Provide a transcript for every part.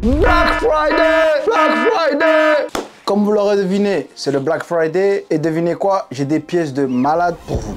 Black Friday! Black Friday! Comme vous l'aurez deviné, c'est le Black Friday et devinez quoi? J'ai des pièces de malade pour vous.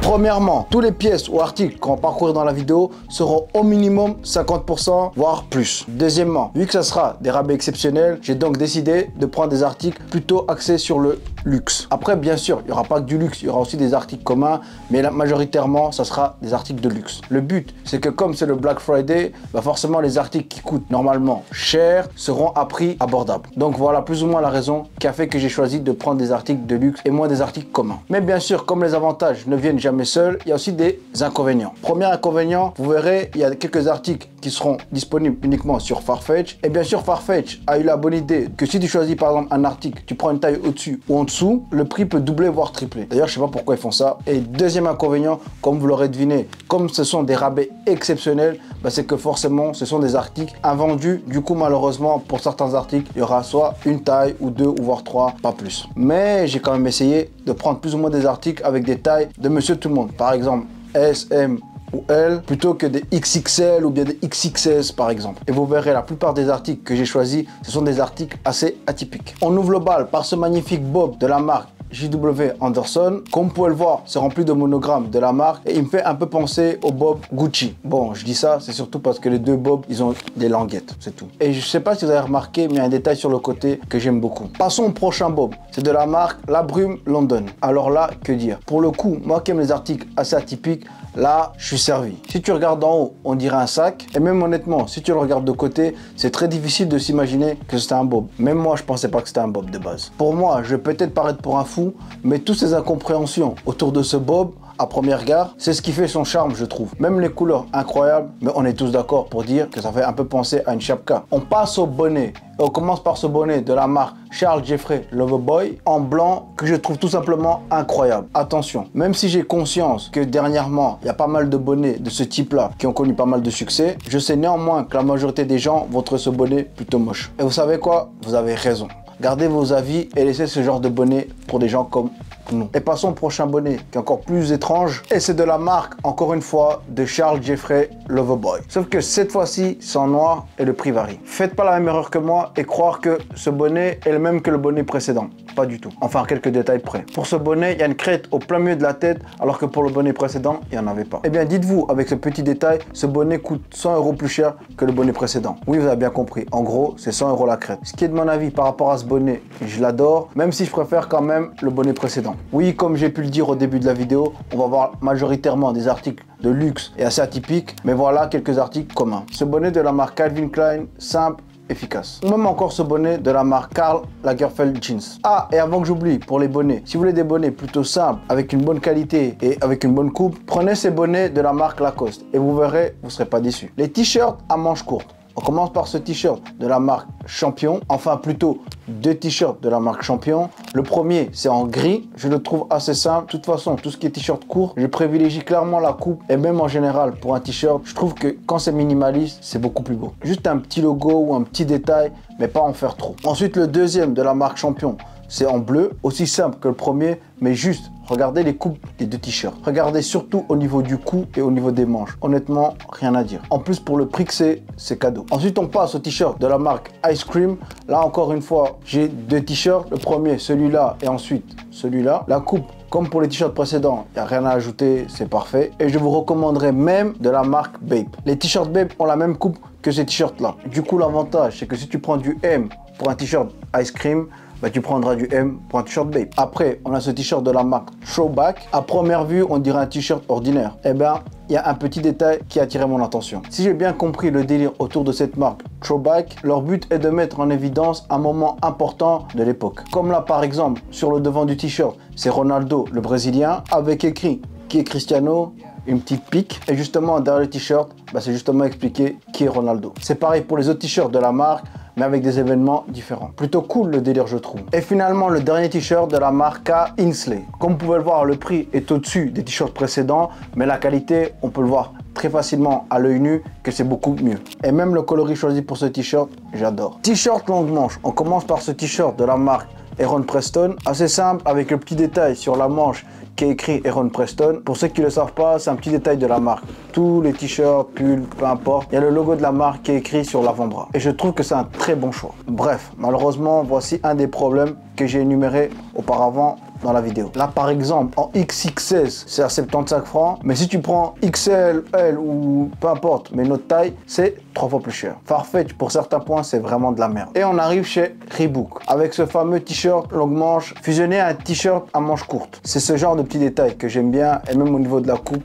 Premièrement, toutes les pièces ou articles qu'on va parcourir dans la vidéo seront au minimum 50%, voire plus. Deuxièmement, vu que ça sera des rabais exceptionnels, j'ai donc décidé de prendre des articles plutôt axés sur le luxe. Après, bien sûr, il n'y aura pas que du luxe, il y aura aussi des articles communs, mais là, majoritairement, ça sera des articles de luxe. Le but, c'est que comme c'est le Black Friday, bah forcément, les articles qui coûtent normalement cher seront à prix abordable. Donc voilà plus ou moins la raison qui a fait que j'ai choisi de prendre des articles de luxe et moins des articles communs. Mais bien sûr, comme les avantages ne viennent jamais seuls, il y a aussi des inconvénients. Premier inconvénient, vous verrez, il y a quelques articles qui seront disponibles uniquement sur Farfetch. Et bien sûr, Farfetch a eu la bonne idée que si tu choisis par exemple un article, tu prends une taille au-dessus ou en dessous, le prix peut doubler voire tripler. D'ailleurs, je sais pas pourquoi ils font ça. Et deuxième inconvénient, comme vous l'aurez deviné, comme ce sont des rabais exceptionnels, bah c'est que forcément, ce sont des articles invendus. Du coup, malheureusement, pour certains articles, il y aura soit une taille ou deux ou voire trois, pas plus. Mais j'ai quand même essayé de prendre plus ou moins des articles avec des tailles de monsieur tout le monde. Par exemple, S, M ou L plutôt que des XXL ou bien des XXS par exemple. Et vous verrez la plupart des articles que j'ai choisis, ce sont des articles assez atypiques. On ouvre le bal par ce magnifique bob de la marque J.W. Anderson. Comme vous pouvez le voir, c'est rempli de monogrammes de la marque et il me fait un peu penser au bob Gucci. Bon, je dis ça, c'est surtout parce que les deux bobs, ils ont des languettes, c'est tout. Et je sais pas si vous avez remarqué, mais il y a un détail sur le côté que j'aime beaucoup. Passons au prochain bob. C'est de la marque La Brume London. Alors là, que dire? Pour le coup, moi qui aime les articles assez atypiques, là, je suis servi. Si tu regardes d'en haut, on dirait un sac. Et même honnêtement, si tu le regardes de côté, c'est très difficile de s'imaginer que c'était un bob. Même moi, je pensais pas que c'était un bob de base. Pour moi, je vais peut-être paraître pour un fou, mais toutes ces incompréhensions autour de ce bob, à première regard, c'est ce qui fait son charme, je trouve. Même les couleurs incroyables, mais on est tous d'accord pour dire que ça fait un peu penser à une chapka. On passe au bonnet. Et on commence par ce bonnet de la marque Charles Jeffrey Loverboy en blanc que je trouve tout simplement incroyable. Attention, même si j'ai conscience que dernièrement, il y a pas mal de bonnets de ce type-là qui ont connu pas mal de succès, je sais néanmoins que la majorité des gens vont trouver ce bonnet plutôt moche. Et vous savez quoi? Vous avez raison. Gardez vos avis et laissez ce genre de bonnet pour des gens comme nous. Et passons au prochain bonnet qui est encore plus étrange. Et c'est de la marque, encore une fois, de Charles Jeffrey Loverboy. Sauf que cette fois-ci, c'est en noir et le prix varie. Faites pas la même erreur que moi et croire que ce bonnet est le même que le bonnet précédent. Pas du tout. Enfin, quelques détails près. Pour ce bonnet, il y a une crête au plein milieu de la tête, alors que pour le bonnet précédent, il n'y en avait pas. Eh bien, dites-vous, avec ce petit détail, ce bonnet coûte 100 € plus cher que le bonnet précédent. Oui, vous avez bien compris. En gros, c'est 100 € la crête. Ce qui est de mon avis par rapport à ce bonnet, je l'adore, même si je préfère quand même le bonnet précédent. Oui, comme j'ai pu le dire au début de la vidéo, on va voir majoritairement des articles de luxe et assez atypiques, mais voilà quelques articles communs. Ce bonnet de la marque Calvin Klein, simple, efficace. Ou même encore ce bonnet de la marque Karl Lagerfeld Jeans. Ah, et avant que j'oublie, pour les bonnets, si vous voulez des bonnets plutôt simples, avec une bonne qualité et avec une bonne coupe, prenez ces bonnets de la marque Lacoste et vous verrez, vous ne serez pas déçus. Les t-shirts à manches courtes. On commence par ce t-shirt de la marque Champion, enfin plutôt deux t-shirts de la marque Champion. Le premier, c'est en gris, je le trouve assez simple. De toute façon, tout ce qui est t-shirt court, je privilégie clairement la coupe et même en général pour un t-shirt, je trouve que quand c'est minimaliste, c'est beaucoup plus beau. Juste un petit logo ou un petit détail, mais pas en faire trop. Ensuite, le deuxième de la marque Champion, c'est en bleu, aussi simple que le premier, mais juste, regardez les coupes des deux t-shirts. Regardez surtout au niveau du cou et au niveau des manches. Honnêtement, rien à dire. En plus, pour le prix que c'est cadeau. Ensuite, on passe au t-shirt de la marque Ice Cream. Là, encore une fois, j'ai deux t-shirts. Le premier, celui-là, et ensuite celui-là. La coupe, comme pour les t-shirts précédents, il n'y a rien à ajouter, c'est parfait. Et je vous recommanderais même de la marque Bape. Les t-shirts Bape ont la même coupe que ces t-shirts-là. Du coup, l'avantage, c'est que si tu prends du M pour un t-shirt Ice Cream, bah, tu prendras du M pour un t-shirt Bape. Après, on a ce t-shirt de la marque Throwback. À première vue, on dirait un t-shirt ordinaire. Eh bien, il y a un petit détail qui a attiré mon attention. Si j'ai bien compris le délire autour de cette marque Throwback, leur but est de mettre en évidence un moment important de l'époque. Comme là, par exemple, sur le devant du t-shirt, c'est Ronaldo, le Brésilien, avec écrit qui est Cristiano, une petite pique. Et justement, derrière le t-shirt, bah, c'est justement expliqué qui est Ronaldo. C'est pareil pour les autres t-shirts de la marque, mais avec des événements différents. Plutôt cool le délire, je trouve. Et finalement, le dernier t-shirt de la marque Inslee. Comme vous pouvez le voir, le prix est au-dessus des t-shirts précédents, mais la qualité, on peut le voir très facilement à l'œil nu que c'est beaucoup mieux. Et même le coloris choisi pour ce t-shirt, j'adore. T-shirt longue manche. On commence par ce t-shirt de la marque Heron Preston. Assez simple avec le petit détail sur la manche qui est écrit Heron Preston. Pour ceux qui ne le savent pas, c'est un petit détail de la marque. Tous les t-shirts, pulls, peu importe, il y a le logo de la marque qui est écrit sur l'avant-bras. Et je trouve que c'est un très bon choix. Bref, malheureusement, voici un des problèmes que j'ai énuméré auparavant dans la vidéo. Là, par exemple, en XXS, c'est à 75 francs. Mais si tu prends XL, L ou peu importe, mais notre taille, c'est 3 fois plus cher. Farfetch, pour certains points, c'est vraiment de la merde. Et on arrive chez Reebok, avec ce fameux t-shirt longue manche, fusionné à un t-shirt à manche courte. C'est ce genre de petits détails que j'aime bien, et même au niveau de la coupe,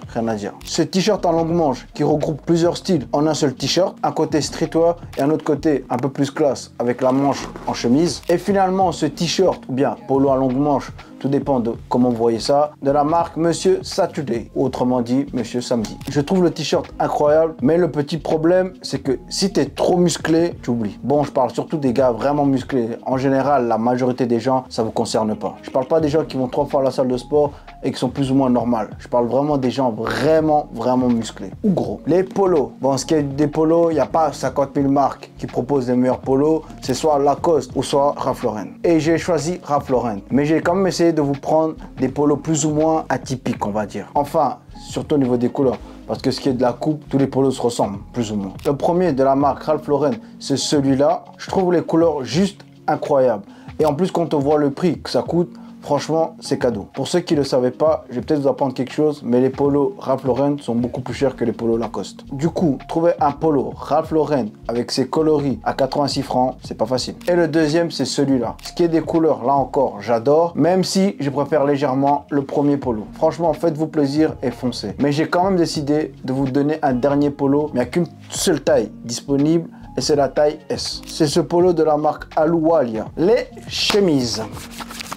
rien à dire. Ce t-shirt en longue manche qui regroupe plusieurs styles en un seul t-shirt, un côté streetwear et un autre côté un peu plus classe avec la manche en chemise. Et finalement ce t-shirt ou bien polo à longue manche, tout dépend de comment vous voyez ça, de la marque Monsieur Saturday, ou autrement dit Monsieur Samedi. Je trouve le t-shirt incroyable, mais le petit problème c'est que si tu es trop musclé, tu oublies. Bon, je parle surtout des gars vraiment musclés. En général, la majorité des gens, ça vous concerne pas. Je parle pas des gens qui vont 3 fois à la salle de sport et qui sont plus ou moins normales. Je parle vraiment des gens vraiment musclés ou gros. Les polos. Bon, ce qui est des polos, il n'y a pas 50 000 marques qui proposent les meilleurs polos. C'est soit Lacoste ou soit Ralph Lauren. Et j'ai choisi Ralph Lauren. Mais j'ai quand même essayé de vous prendre des polos plus ou moins atypiques, on va dire. Enfin, surtout au niveau des couleurs. Parce que ce qui est de la coupe, tous les polos se ressemblent, plus ou moins. Le premier de la marque Ralph Lauren, c'est celui-là. Je trouve les couleurs juste incroyables. Et en plus, quand on voit le prix que ça coûte, franchement, c'est cadeau. Pour ceux qui ne le savaient pas, je vais peut-être vous apprendre quelque chose, mais les polos Ralph Lauren sont beaucoup plus chers que les polos Lacoste. Du coup, trouver un polo Ralph Lauren avec ses coloris à 86 francs, c'est pas facile. Et le deuxième, c'est celui-là. Ce qui est des couleurs, là encore, j'adore, même si je préfère légèrement le premier polo. Franchement, faites-vous plaisir et foncez. Mais j'ai quand même décidé de vous donner un dernier polo, mais il n'y a qu'une seule taille disponible, et c'est la taille S. C'est ce polo de la marque Ahluwalia. Les chemises.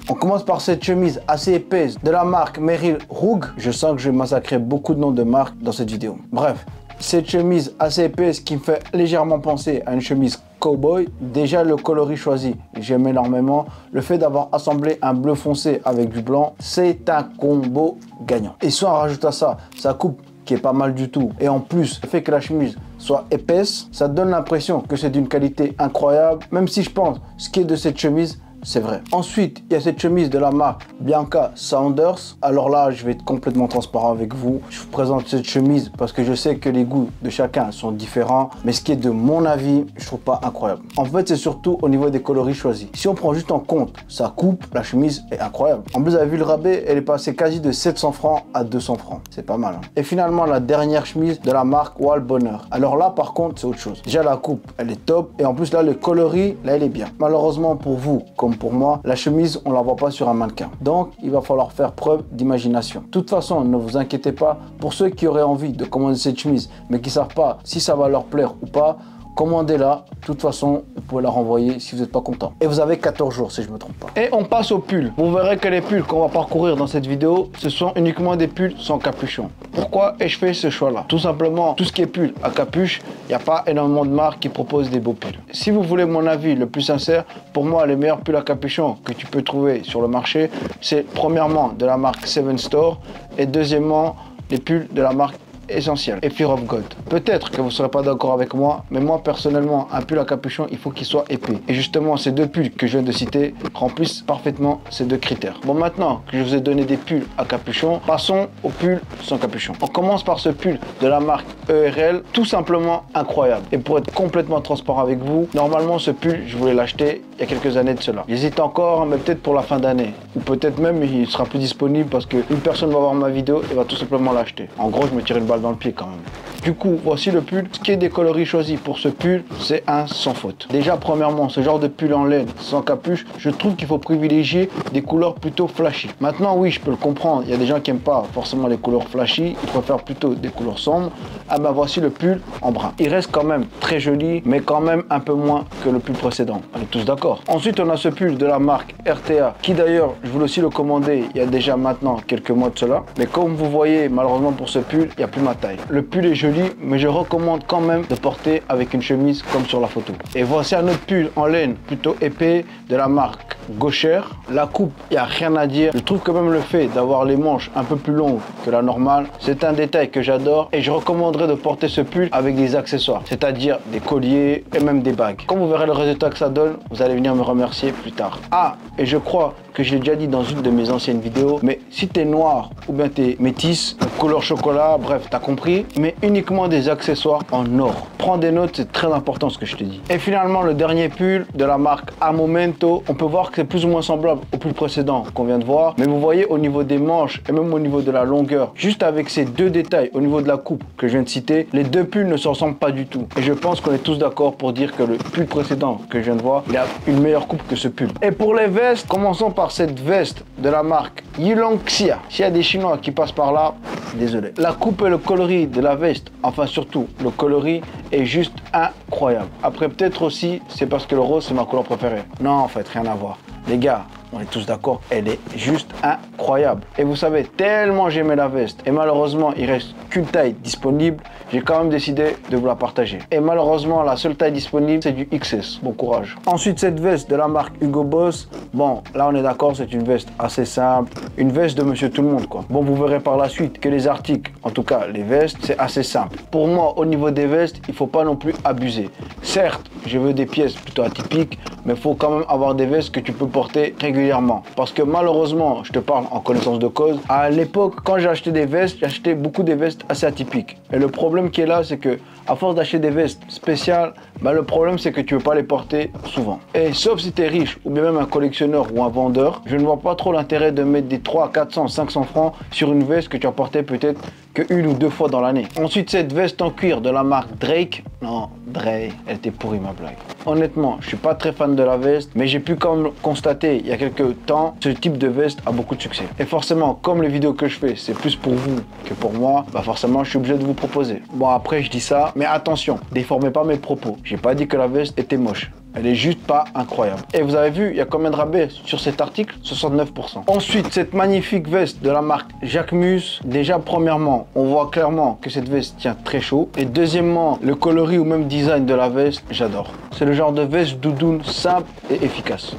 On commence par cette chemise assez épaisse de la marque Merrill Rogue. Je sens que je vais massacrer beaucoup de noms de marques dans cette vidéo. Bref, cette chemise assez épaisse qui me fait légèrement penser à une chemise cowboy. Déjà le coloris choisi, j'aime énormément. Le fait d'avoir assemblé un bleu foncé avec du blanc, c'est un combo gagnant. Et soit on rajoute à ça, sa coupe qui est pas mal du tout. Et en plus, le fait que la chemise soit épaisse, ça donne l'impression que c'est d'une qualité incroyable. Même si je pense, ce qui est de cette chemise, c'est vrai. Ensuite, il y a cette chemise de la marque Bianca Saunders. Alors là, je vais être complètement transparent avec vous. Je vous présente cette chemise parce que je sais que les goûts de chacun sont différents. Mais ce qui est de mon avis, je trouve pas incroyable. En fait, c'est surtout au niveau des coloris choisis. Si on prend juste en compte sa coupe, la chemise est incroyable. En plus, vous avez vu le rabais, elle est passée quasi de 700 francs à 200 francs. C'est pas mal. Hein. Et finalement, la dernière chemise de la marque Wall Bonheur. Alors là, par contre, c'est autre chose. Déjà, la coupe, elle est top. Et en plus, là, le coloris, là, elle est bien. Malheureusement pour vous, comme pour moi, la chemise, on la voit pas sur un mannequin. Donc, il va falloir faire preuve d'imagination. De toute façon, ne vous inquiétez pas. Pour ceux qui auraient envie de commander cette chemise, mais qui savent pas si ça va leur plaire ou pas, commandez-la. De toute façon, vous pouvez la renvoyer si vous n'êtes pas content. Et vous avez 14 jours, si je ne me trompe pas. Et on passe aux pulls. Vous verrez que les pulls qu'on va parcourir dans cette vidéo, ce sont uniquement des pulls sans capuchon. Pourquoi ai-je fait ce choix-là? Tout simplement, tout ce qui est pull à capuche, il n'y a pas énormément de marques qui proposent des beaux pulls. Si vous voulez mon avis le plus sincère, pour moi, les meilleurs pulls à capuchon que tu peux trouver sur le marché, c'est premièrement de la marque Seven Store et deuxièmement, les pulls de la marque Essentiel et Fear of God. Peut-être que vous ne serez pas d'accord avec moi, mais moi personnellement, un pull à capuchon, il faut qu'il soit épais. Et justement, ces deux pulls que je viens de citer remplissent parfaitement ces deux critères. Bon, maintenant que je vous ai donné des pulls à capuchon, passons aux pulls sans capuchon. On commence par ce pull de la marque ERL, tout simplement incroyable. Et pour être complètement transparent avec vous, normalement ce pull, je voulais l'acheter il y a quelques années de cela. J'hésite encore, mais peut-être pour la fin d'année. Ou peut-être même il sera plus disponible parce qu'une personne va voir ma vidéo et va tout simplement l'acheter. En gros, je me tire une balle dans le pied quand même. Du coup, voici le pull. Ce qui est des coloris choisis pour ce pull, c'est un sans faute. Déjà, premièrement, ce genre de pull en laine sans capuche, je trouve qu'il faut privilégier des couleurs plutôt flashy. Maintenant, oui, je peux le comprendre. Il y a des gens qui n'aiment pas forcément les couleurs flashy. Ils préfèrent plutôt des couleurs sombres. Ah ben voici le pull en brun. Il reste quand même très joli, mais quand même un peu moins que le pull précédent. On est tous d'accord. Ensuite, on a ce pull de la marque RTA, qui d'ailleurs, je voulais aussi le commander il y a déjà maintenant quelques mois de cela. Mais comme vous voyez, malheureusement pour ce pull, il n'y a plus ma taille. Le pull est joli, mais je recommande quand même de porter avec une chemise comme sur la photo. Et voici un autre pull en laine plutôt épais de la marque gauchère. La coupe, il n'y a rien à dire. Je trouve que même le fait d'avoir les manches un peu plus longues que la normale, c'est un détail que j'adore et je recommanderais de porter ce pull avec des accessoires, c'est-à-dire des colliers et même des bagues. Quand vous verrez le résultat que ça donne, vous allez venir me remercier plus tard. Ah, et je crois que je l'ai déjà dit dans une de mes anciennes vidéos, mais si t'es noir ou bien t'es métisse, couleur chocolat, bref, t'as compris, mais uniquement des accessoires en or. Prends des notes, c'est très important ce que je te dis. Et finalement, le dernier pull de la marque Amomento, on peut voir que c'est plus ou moins semblable au pull précédent qu'on vient de voir, mais vous voyez au niveau des manches et même au niveau de la longueur, juste avec ces deux détails au niveau de la coupe que je viens de citer, les deux pulls ne se ressemblent pas du tout. Et je pense qu'on est tous d'accord pour dire que le pull précédent que je viens de voir, il a une meilleure coupe que ce pull. Et pour les vestes, commençons par cette veste de la marque Yulongxia. S'il y a des Chinois qui passent par là, désolé. La coupe et le coloris de la veste, enfin surtout le coloris, est juste incroyable. Après peut-être aussi, c'est parce que le rose c'est ma couleur préférée. Non, en fait, rien à voir. Les gars, on est tous d'accord, elle est juste incroyable. Et vous savez, tellement j'aimais la veste, et malheureusement, il reste qu'une taille disponible, j'ai quand même décidé de vous la partager. Et malheureusement, la seule taille disponible, c'est du XS. Bon courage. Ensuite, cette veste de la marque Hugo Boss. Bon, là, on est d'accord, c'est une veste assez simple. Une veste de monsieur tout le monde, quoi. Bon, vous verrez par la suite que les articles, en tout cas, les vestes, c'est assez simple. Pour moi, au niveau des vestes, il faut pas non plus abuser. Certes, je veux des pièces plutôt atypiques, mais il faut quand même avoir des vestes que tu peux porter régulièrement. Parce que malheureusement, je te parle en connaissance de cause, à l'époque, quand j'ai acheté des vestes, j'ai acheté beaucoup des vestes assez atypiques. Et le problème qui est là, c'est que à force d'acheter des vestes spéciales, le problème c'est que tu ne veux pas les porter souvent. Et sauf si tu es riche ou bien même un collectionneur ou un vendeur, je ne vois pas trop l'intérêt de mettre des 300, 400, 500 francs sur une veste que tu as portée peut-être qu'une ou deux fois dans l'année. Ensuite, cette veste en cuir de la marque Drake. Non, Drake, elle était pourrie ma blague. Honnêtement, je suis pas très fan de la veste, mais j'ai pu quand même constater il y a quelques temps, ce type de veste a beaucoup de succès. Et forcément, comme les vidéos que je fais, c'est plus pour vous que pour moi, forcément, je suis obligé de vous proposer. Bon, après, je dis ça, mais attention, déformez pas mes propos. J'ai pas dit que la veste était moche. Elle est juste pas incroyable. Et vous avez vu, il y a combien de rabais sur cet article? 69%. Ensuite, cette magnifique veste de la marque Jacquemus. Déjà, premièrement, on voit clairement que cette veste tient très chaud. Et deuxièmement, le coloris ou même design de la veste, j'adore. C'est le genre de veste doudoune simple et efficace.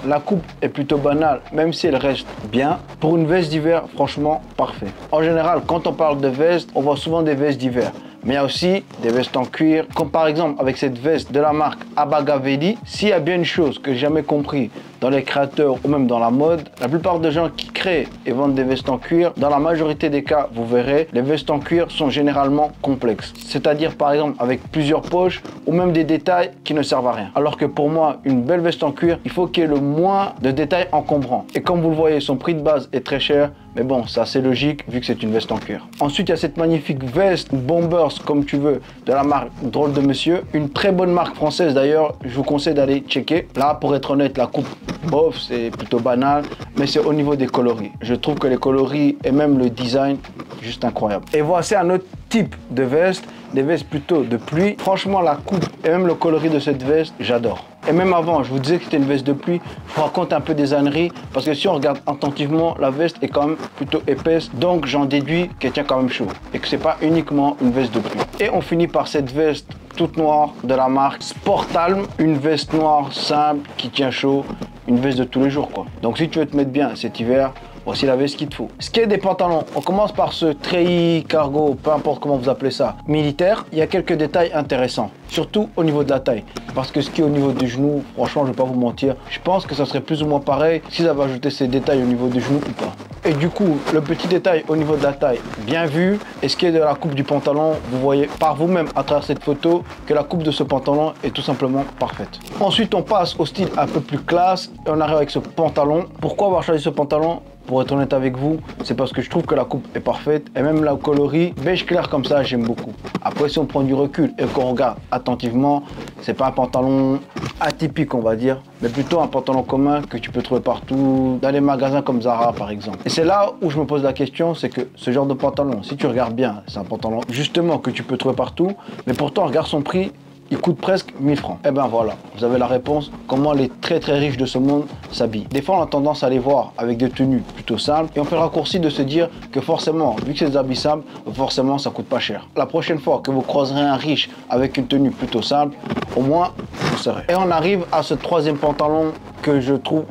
La coupe est plutôt banale, même si elle reste bien. Pour une veste d'hiver, franchement, parfait. En général, quand on parle de veste, on voit souvent des vestes d'hiver. Mais il y a aussi des vestes en cuir, comme par exemple avec cette veste de la marque Abagavedi. S'il y a bien une chose que j'ai jamais compris dans les créateurs ou même dans la mode, la plupart des gens qui créent et vendent des vestes en cuir, dans la majorité des cas, vous verrez, les vestes en cuir sont généralement complexes. C'est-à-dire par exemple avec plusieurs poches ou même des détails qui ne servent à rien. Alors que pour moi, une belle veste en cuir, il faut qu'il y ait le moins de détails encombrants. Et comme vous le voyez, son prix de base est très cher. Mais bon, c'est assez logique vu que c'est une veste en cuir. Ensuite, il y a cette magnifique veste Bombers, comme tu veux, de la marque Drôle de Monsieur. Une très bonne marque française d'ailleurs, je vous conseille d'aller checker. Là, pour être honnête, la coupe, bof, c'est plutôt banal, mais c'est au niveau des coloris. Je trouve que les coloris et même le design, juste incroyable. Et voici un autre type de veste, des vestes plutôt de pluie. Franchement, la coupe et même le coloris de cette veste, j'adore. Et même avant, je vous disais que c'était une veste de pluie, je vous raconte un peu des âneries, parce que si on regarde attentivement, la veste est quand même plutôt épaisse, donc j'en déduis qu'elle tient quand même chaud, et que c'est pas uniquement une veste de pluie. Et on finit par cette veste toute noire de la marque Sportalm, une veste noire simple qui tient chaud, une veste de tous les jours quoi. Donc si tu veux te mettre bien cet hiver, voici la veste qu'il te faut. Ce qui est des pantalons, on commence par ce treillis, cargo, peu importe comment vous appelez ça, militaire. Il y a quelques détails intéressants, surtout au niveau de la taille. Parce que ce qui est au niveau du genou, franchement, je ne vais pas vous mentir, je pense que ça serait plus ou moins pareil s'ils avaient ajouté ces détails au niveau du genou ou pas. Et du coup, le petit détail au niveau de la taille, bien vu. Et ce qui est de la coupe du pantalon, vous voyez par vous-même à travers cette photo que la coupe de ce pantalon est tout simplement parfaite. Ensuite, on passe au style un peu plus classe et on arrive avec ce pantalon. Pourquoi avoir choisi ce pantalon ? Pour être honnête avec vous, c'est parce que je trouve que la coupe est parfaite et même la coloris beige clair comme ça, j'aime beaucoup. Après, si on prend du recul et qu'on regarde attentivement, c'est pas un pantalon atypique, on va dire, mais plutôt un pantalon commun que tu peux trouver partout, dans les magasins comme Zara par exemple. Et c'est là où je me pose la question, c'est que ce genre de pantalon, si tu regardes bien, c'est un pantalon justement que tu peux trouver partout, mais pourtant regarde son prix, il coûte presque 1000 francs. Et ben voilà, vous avez la réponse, comment les très riches de ce monde s'habillent. Des fois, on a tendance à les voir avec des tenues plutôt simples et on fait le raccourci de se dire que forcément, vu que c'est des habits simples, forcément, ça coûte pas cher. La prochaine fois que vous croiserez un riche avec une tenue plutôt simple, au moins, vous saurez. Et on arrive à ce troisième pantalon que je trouve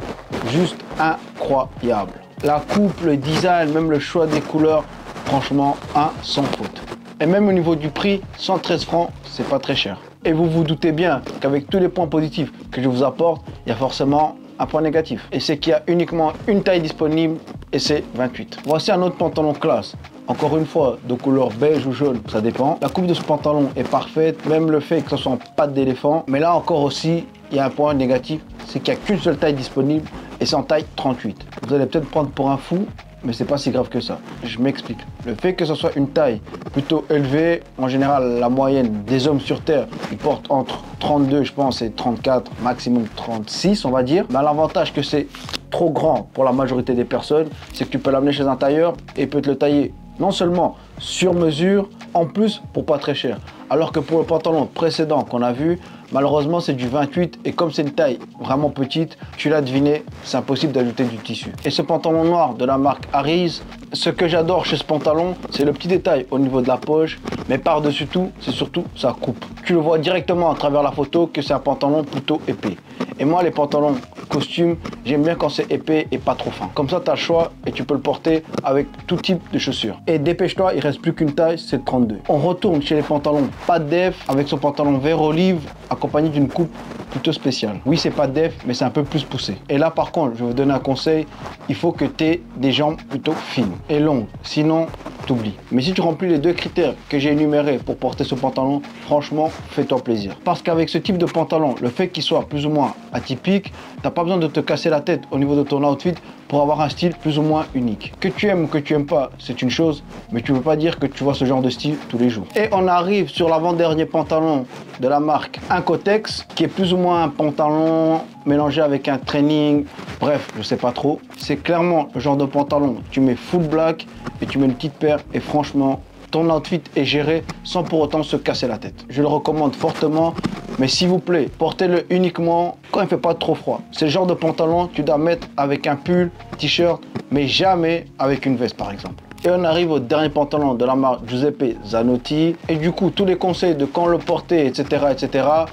juste incroyable. La coupe, le design, même le choix des couleurs, franchement, sans faute. Et même au niveau du prix, 113 francs, c'est pas très cher. Et vous vous doutez bien qu'avec tous les points positifs que je vous apporte, il y a forcément un point négatif. Et c'est qu'il y a uniquement une taille disponible et c'est 28. Voici un autre pantalon classe. Encore une fois, de couleur beige ou jaune, ça dépend. La coupe de ce pantalon est parfaite, même le fait que ce soit en patte d'éléphant. Mais là encore aussi, il y a un point négatif, c'est qu'il n'y a qu'une seule taille disponible et c'est en taille 38. Vous allez peut-être prendre pour un fou, mais c'est pas si grave que ça. Je m'explique. Le fait que ce soit une taille plutôt élevée, en général, la moyenne des hommes sur Terre, ils portent entre 32, je pense, et 34, maximum 36, on va dire. Mais l'avantage que c'est trop grand pour la majorité des personnes, c'est que tu peux l'amener chez un tailleur et il peut te le tailler non seulement sur mesure, en plus pour pas très cher. Alors que pour le pantalon précédent qu'on a vu, malheureusement c'est du 28 et comme c'est une taille vraiment petite, tu l'as deviné, c'est impossible d'ajouter du tissu. Et ce pantalon noir de la marque Harry's, ce que j'adore chez ce pantalon, c'est le petit détail au niveau de la poche, mais par-dessus tout, c'est surtout sa coupe. Tu le vois directement à travers la photo que c'est un pantalon plutôt épais. Et moi, les pantalons costumes, j'aime bien quand c'est épais et pas trop fin. Comme ça, tu as le choix et tu peux le porter avec tout type de chaussures. Et dépêche-toi, il reste plus qu'une taille, c'est le 32. On retourne chez les pantalons pas de def avec son pantalon vert olive accompagné d'une coupe plutôt spéciale. Oui, c'est pas def, mais c'est un peu plus poussé. Et là, par contre, je vais vous donner un conseil. Il faut que tu aies des jambes plutôt fines et longues. Sinon, t'oublies. Mais si tu remplis les deux critères que j'ai énumérés pour porter ce pantalon, franchement, fais-toi plaisir. Parce qu'avec ce type de pantalon, le fait qu'il soit plus ou moins atypique, t'as pas besoin de te casser la tête au niveau de ton outfit pour avoir un style plus ou moins unique. Que tu aimes ou que tu aimes pas, c'est une chose, mais tu ne peux pas dire que tu vois ce genre de style tous les jours. Et on arrive sur l'avant-dernier pantalon de la marque Incotex, qui est plus ou moins un pantalon mélangé avec un training, bref, je sais pas trop. C'est clairement le genre de pantalon, tu mets full black et tu mets une petite paire et franchement, ton outfit est géré sans pour autant se casser la tête. Je le recommande fortement, mais s'il vous plaît, portez-le uniquement quand il ne fait pas trop froid. C'est le genre de pantalon que tu dois mettre avec un pull, t-shirt, mais jamais avec une veste par exemple. Et on arrive au dernier pantalon de la marque Giuseppe Zanotti. Et du coup, tous les conseils de quand le porter, etc.,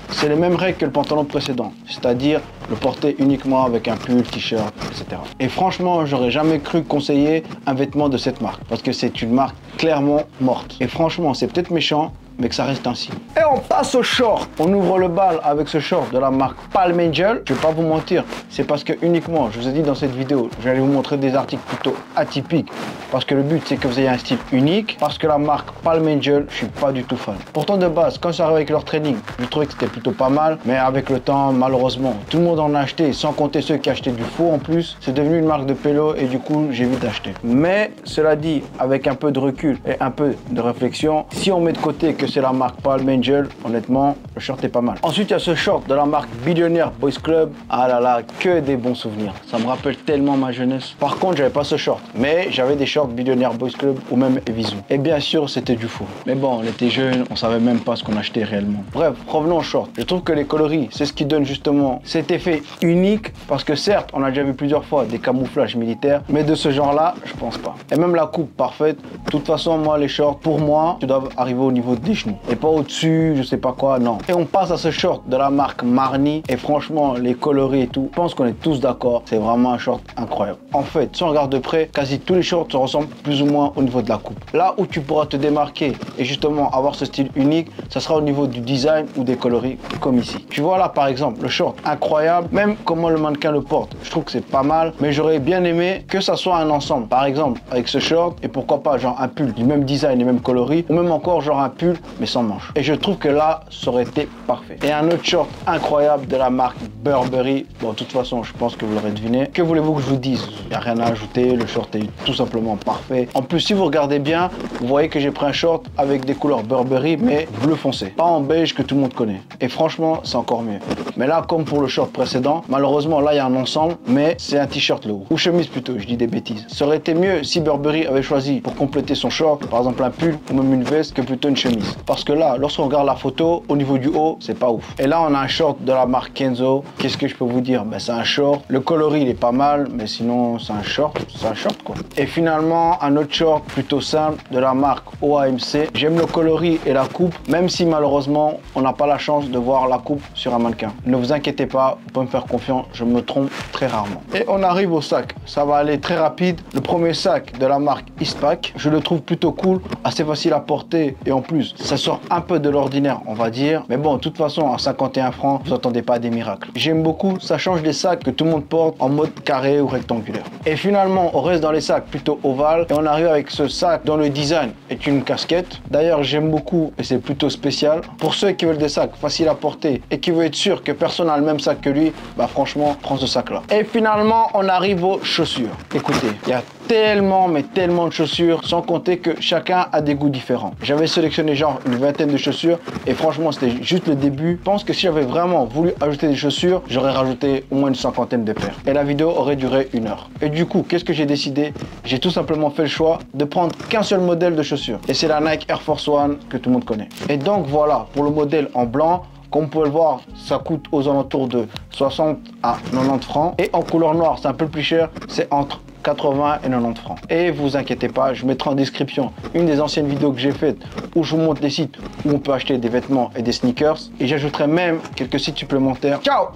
c'est les mêmes règles que le pantalon précédent. C'est-à-dire le porter uniquement avec un pull, t-shirt, etc. Et franchement, j'aurais jamais cru conseiller un vêtement de cette marque. Parce que c'est une marque clairement morte. Et franchement, c'est peut-être méchant, mais que ça reste ainsi. Et on passe au short. On ouvre le bal avec ce short de la marque Palm Angel. Je vais pas vous mentir, c'est parce que uniquement, je vous ai dit dans cette vidéo, j'allais vous montrer des articles plutôt atypiques. Parce que le but, c'est que vous ayez un style unique. Parce que la marque Palm Angel, je suis pas du tout fan. Pourtant, de base, quand ça arrive avec leur training, je trouvais que c'était plutôt pas mal. Mais avec le temps, malheureusement, tout le monde en a acheté. Sans compter ceux qui achetaient du faux en plus. C'est devenu une marque de pélo et du coup, j'ai vite acheté. Mais cela dit, avec un peu de recul et un peu de réflexion, si on met de côté que c'est la marque Palm Angel, honnêtement, le short est pas mal. Ensuite, il y a ce short de la marque Billionaire Boys Club. Ah là là, que des bons souvenirs. Ça me rappelle tellement ma jeunesse. Par contre, j'avais pas ce short, mais j'avais des shorts Billionaire Boys Club ou même Evisu. Et bien sûr, c'était du faux. Mais bon, on était jeunes, on savait même pas ce qu'on achetait réellement. Bref, revenons au short. Je trouve que les coloris, c'est ce qui donne justement cet effet unique, parce que certes, on a déjà vu plusieurs fois des camouflages militaires, mais de ce genre-là, je pense pas. Et même la coupe parfaite. De toute façon, moi, les shorts, pour moi, tu dois arriver au niveau des genoux. Et pas au-dessus, je sais pas quoi, non. Et on passe à ce short de la marque Marni. Et franchement, les coloris et tout, je pense qu'on est tous d'accord. C'est vraiment un short incroyable. En fait, si on regarde de près, quasi tous les shorts se ressemblent plus ou moins au niveau de la coupe. Là où tu pourras te démarquer et justement avoir ce style unique, ça sera au niveau du design ou des coloris comme ici. Tu vois là, par exemple, le short incroyable, même comment le mannequin le porte. Je trouve que c'est pas mal, mais j'aurais bien aimé que ça soit un ensemble. Par exemple, avec ce short et pourquoi pas genre un pull du même design et même coloris, ou même encore genre un pull mais sans manches. Et je trouve que là, ça aurait été parfait. Et un autre short incroyable de la marque Burberry. Bon, de toute façon, je pense que vous l'aurez deviné. Que voulez-vous que je vous dise? Il n'y a rien à ajouter, le short est tout simplement parfait. En plus, si vous regardez bien, vous voyez que j'ai pris un short avec des couleurs Burberry, mais bleu foncé. Pas en beige que tout le monde connaît. Et franchement, c'est encore mieux. Mais là, comme pour le short précédent, malheureusement, là, il y a un ensemble, mais c'est un t-shirt le haut. Ou chemise plutôt, je dis des bêtises. Ça aurait été mieux si Burberry avait choisi pour compléter son short, par exemple un pull ou même une veste, que plutôt une chemise. surprise. Parce que là, lorsqu'on regarde la photo, au niveau du haut, c'est pas ouf. Et là, on a un short de la marque Kenzo. Qu'est-ce que je peux vous dire? Ben, c'est un short. Le coloris, il est pas mal, mais sinon, c'est un short. C'est un short, quoi. Et finalement, un autre short plutôt simple de la marque OAMC. J'aime le coloris et la coupe, même si malheureusement, on n'a pas la chance de voir la coupe sur un mannequin. Ne vous inquiétez pas, vous pouvez me faire confiance, je me trompe très rarement. Et on arrive au sac. Ça va aller très rapide. Le premier sac de la marque Eastpak, je le trouve plutôt cool, assez facile à porter et en plus, ça sort un peu de l'ordinaire, on va dire. Mais bon, de toute façon, à 51 francs, vous n'entendez pas des miracles. J'aime beaucoup, ça change des sacs que tout le monde porte en mode carré ou rectangulaire. Et finalement, on reste dans les sacs plutôt ovales et on arrive avec ce sac dont le design est une casquette. D'ailleurs, j'aime beaucoup et c'est plutôt spécial. Pour ceux qui veulent des sacs faciles à porter et qui veulent être sûr que personne n'a le même sac que lui, bah franchement, prends ce sac-là. Et finalement, on arrive aux chaussures. Écoutez, il y a tellement, mais tellement de chaussures, sans compter que chacun a des goûts différents. J'avais sélectionné genre une vingtaine de chaussures et franchement, c'était juste le début. Je pense que si j'avais vraiment voulu ajouter des chaussures, j'aurais rajouté au moins une cinquantaine de paires. Et la vidéo aurait duré 1 heure. Et du coup, qu'est-ce que j'ai décidé? J'ai tout simplement fait le choix de prendre qu'un seul modèle de chaussures. Et c'est la Nike Air Force One que tout le monde connaît. Et donc voilà, pour le modèle en blanc, comme vous pouvez le voir, ça coûte aux alentours de 60 à 90 francs. Et en couleur noire, c'est un peu plus cher, c'est entre 80 et 90 francs. Et vous inquiétez pas, je mettrai en description une des anciennes vidéos que j'ai faites où je vous montre les sites où on peut acheter des vêtements et des sneakers. Et j'ajouterai même quelques sites supplémentaires. Ciao!